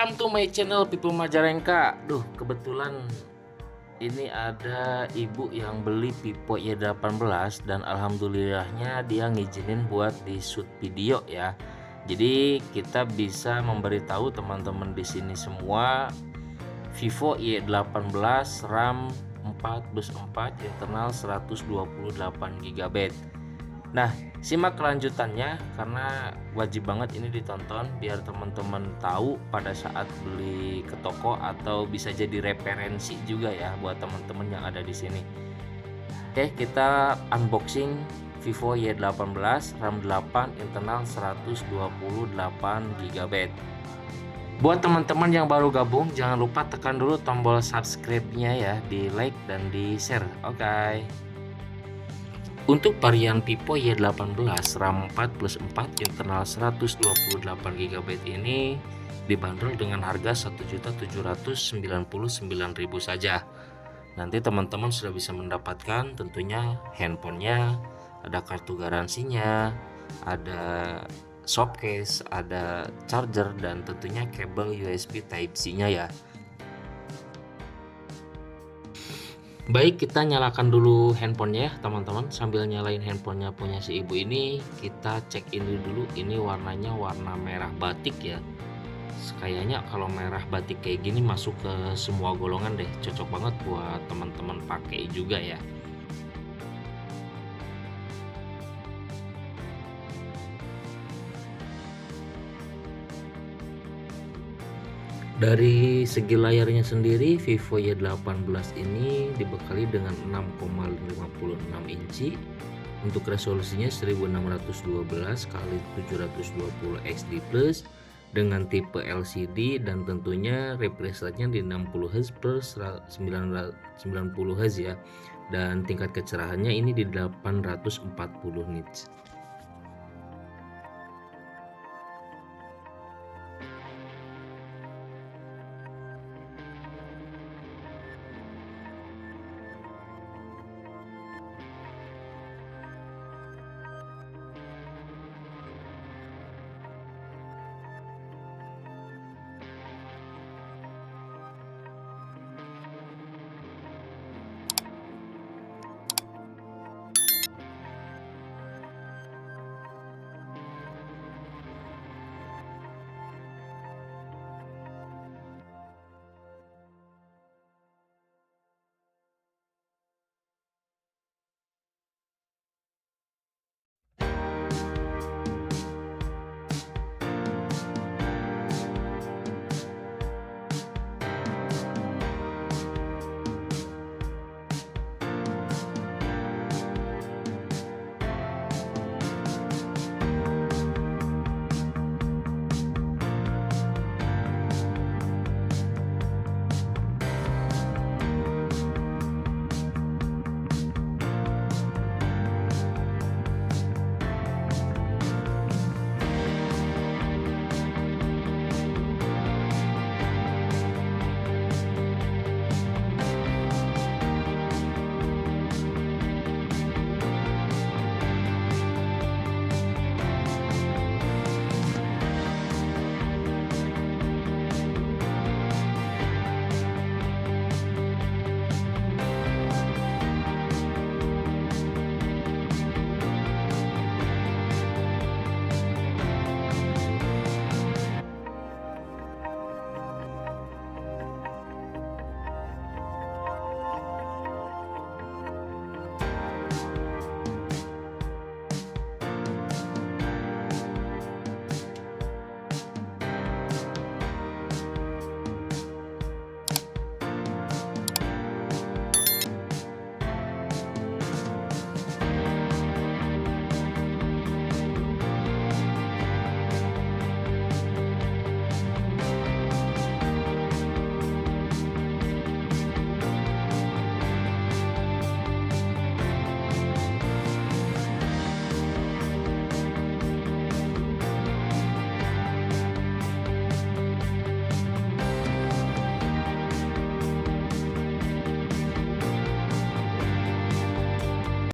Welcome to my channel People Majalengka. Kebetulan ini ada ibu yang beli Vivo Y18 dan alhamdulillahnya dia ngizinin buat di shoot video ya. Jadi kita bisa memberitahu teman-teman di sini semua Vivo Y18 RAM 4+4 internal 128 GB. Nah, simak kelanjutannya karena wajib banget ini ditonton biar teman-teman tahu pada saat beli ke toko atau bisa jadi referensi juga ya buat teman-teman yang ada di sini. Oke, kita unboxing Vivo Y18 RAM 8 internal 128 GB. Buat teman-teman yang baru gabung, jangan lupa tekan dulu tombol subscribe-nya ya, di like dan di share. Oke. Untuk varian Vivo Y18 RAM 4+4 internal 128 GB ini dibanderol dengan harga 1.799.000 saja. Nanti teman-teman sudah bisa mendapatkan tentunya handphonenya, ada kartu garansinya, ada showcase, ada charger, dan tentunya kabel USB Type-C-nya ya. Baik, kita nyalakan dulu handphonenya ya teman-teman. Sambil nyalain handphonenya punya si ibu ini, kita cek ini dulu. Ini warnanya warna merah batik ya. Kayaknya kalau merah batik kayak gini masuk ke semua golongan deh. Cocok banget buat teman-teman pakai juga ya. Dari segi layarnya sendiri, Vivo Y18 ini dibekali dengan 6,56 inci. Untuk resolusinya 1612 x 720 XD+ dengan tipe LCD dan tentunya refresh rate-nya di 60 Hz per 90 Hz ya. Dan tingkat kecerahannya ini di 840 nits.